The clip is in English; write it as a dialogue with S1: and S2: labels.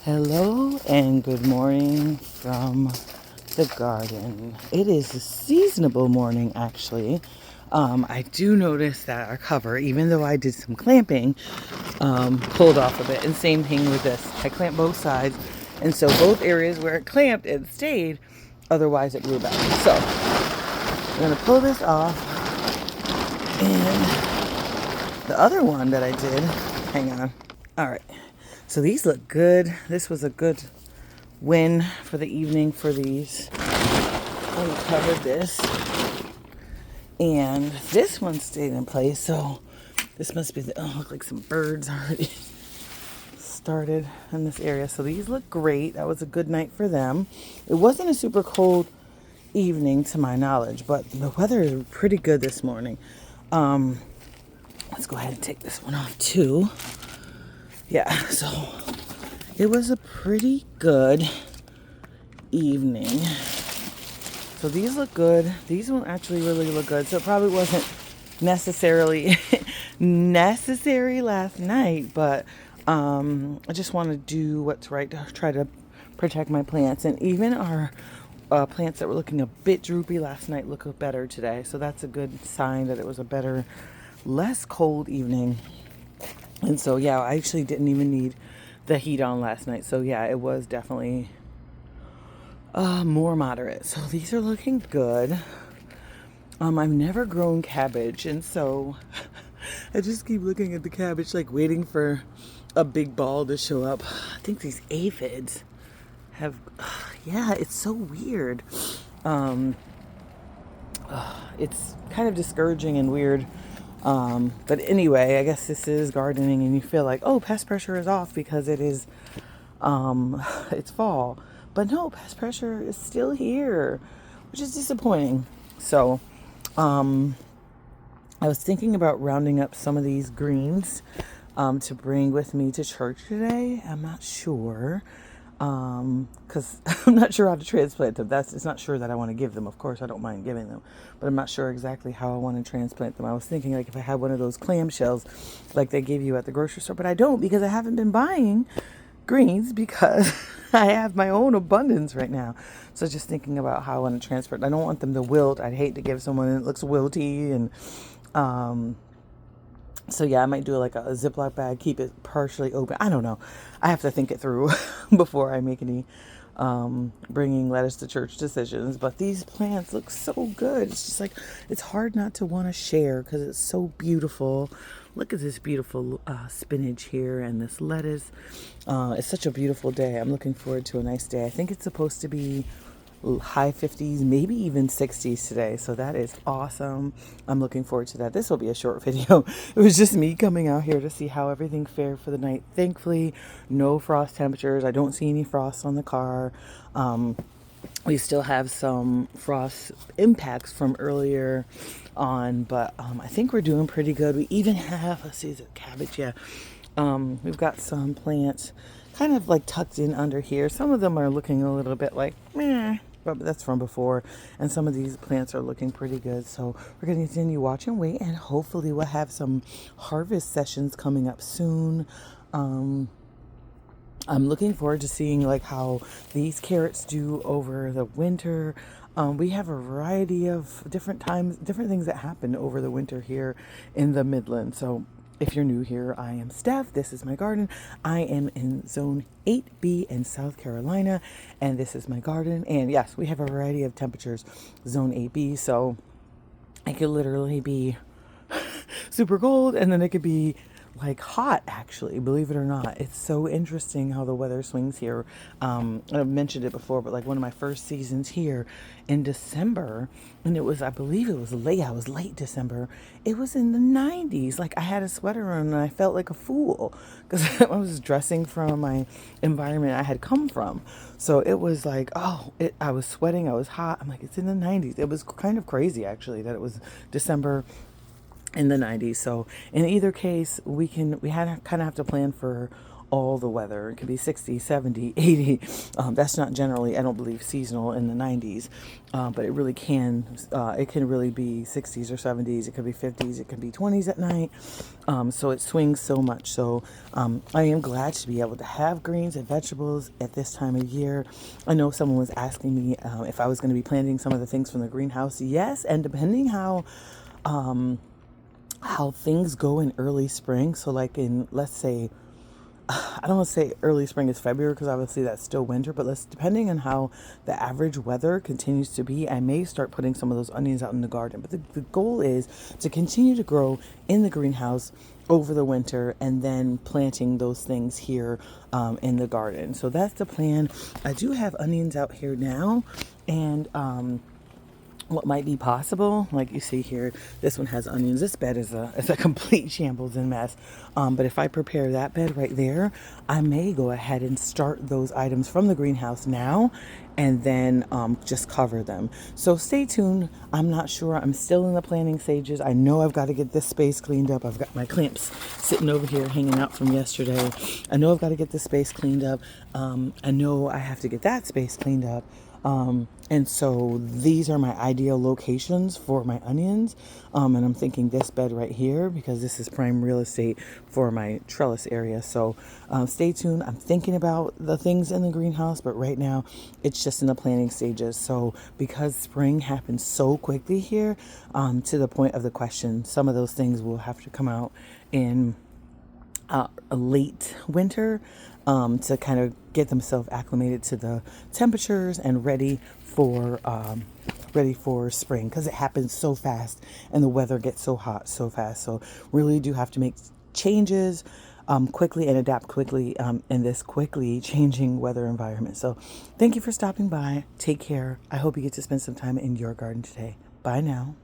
S1: Hello and good morning from the garden. It is a seasonable morning, actually. I do notice that our cover, even though I did some clamping, pulled off a bit. And same thing with this. I clamped both sides, and so both areas where it clamped, it stayed. Otherwise, it blew back. So I'm gonna pull this off, and the other one that I did. Hang on. All right. So these look good. This was a good win for the evening for these. I covered this. And this one stayed in place. So this must be look like some birds already started in this area. So these look great. That was a good night for them. It wasn't a super cold evening to my knowledge, but the weather is pretty good this morning. Let's go ahead and take this one off too. Yeah, so it was a pretty good evening. So these look good. These will actually really look good. So it probably wasn't necessarily necessary last night, but I just want to do what's right to try to protect my plants. And even our plants that were looking a bit droopy last night look better today. So that's a good sign that it was a better, less cold evening. And so, yeah, I actually didn't even need the heat on last night. So, yeah, it was definitely more moderate. So these are looking good. I've never grown cabbage. And so I just keep looking at the cabbage, like waiting for a big ball to show up. I think these aphids have, yeah, it's so weird. It's kind of discouraging and weird. But anyway, I guess this is gardening and you feel like, oh, pest pressure is off because it is, it's fall. But no, pest pressure is still here, which is disappointing. So, I was thinking about rounding up some of these greens, to bring with me to church today. I'm not sure. Because I'm not sure how to transplant them. It's not sure that I want to give them. Of course, I don't mind giving them, but I'm not sure exactly how I want to transplant them. I was thinking like if I had one of those clamshells like they give you at the grocery store, but I don't because I haven't been buying greens because I have my own abundance right now. So just thinking about how I want to transfer it. I don't want them to wilt. I'd hate to give someone that looks wilty and, so yeah, I might do like a Ziploc bag, keep it partially open. I don't know. I have to think it through before I make any bringing lettuce to church decisions. But these plants look so good. It's just like, it's hard not to want to share because it's so beautiful. Look at this beautiful spinach here and this lettuce. It's such a beautiful day. I'm looking forward to a nice day. I think it's supposed to be high 50s, maybe even 60s today. So that is awesome. I'm looking forward to that. This will be a short video. It was just me coming out here to see how everything fared for the night. Thankfully, no frost temperatures. I don't see any frost on the car. We still have some frost impacts from earlier on, but I think we're doing pretty good. We even have, let's see, is it cabbage? Yeah. We've got some plants kind of like tucked in under here. Some of them are looking a little bit like meh, but that's from before. And some of these plants are looking pretty good. So we're going to continue watch and wait, and hopefully we'll have some harvest sessions coming up soon. I'm looking forward to seeing like how these carrots do over the winter. We have a variety of different things that happen over the winter here in the Midlands. So if you're new here, I am Steph. This is my garden. I am in Zone 8B in South Carolina, and this is my garden. And yes, we have a variety of temperatures, Zone 8B. So it could literally be super cold, and then it could be like hot, actually, believe it or not. It's so interesting how the weather swings here. I've mentioned it before, but like one of my first seasons here in December, and it was, I believe it was late, I was late December, it was in the 90s. Like I had a sweater on and I felt like a fool because I was dressing from my environment I had come from. So it was like, I was sweating, I was hot. I'm like, it's in the 90s. It was kind of crazy, actually, that it was December in the 90s. So in either case, we kind of have to plan for all the weather. It could be 60, 70, 80. That's not generally, I don't believe, seasonal in the 90s, but it really can. It can really be 60s or 70s. It could be 50s. It could be 20s at night. So it swings so much. So I am glad to be able to have greens and vegetables at this time of year. I know someone was asking me if I was going to be planting some of the things from the greenhouse. Yes, and depending how things go in early spring. So like in, let's say, I don't want to say early spring is February because obviously that's still winter, but depending on how the average weather continues to be, I may start putting some of those onions out in the garden. But the goal is to continue to grow in the greenhouse over the winter and then planting those things here in the garden. So that's the plan. I do have onions out here now, and what might be possible, like you see here, this one has onions. This bed is a complete shambles and mess. But if I prepare that bed right there, I may go ahead and start those items from the greenhouse now and then just cover them. So stay tuned. I'm not sure. I'm still in the planning stages. I know I've got to get this space cleaned up. I've got my clamps sitting over here hanging out from yesterday. I know I've got to get this space cleaned up. I know I have to get that space cleaned up. And so these are my ideal locations for my onions. And I'm thinking this bed right here because this is prime real estate for my trellis area. So stay tuned. I'm thinking about the things in the greenhouse, but right now it's just in the planning stages. So because spring happens so quickly here, to the point of the question, some of those things will have to come out in a late winter to kind of get themselves acclimated to the temperatures and ready for spring because it happens so fast and the weather gets so hot so fast. So really do have to make changes quickly and adapt quickly in this quickly changing weather environment. So thank you for stopping by. Take care. I hope you get to spend some time in your garden today. Bye now.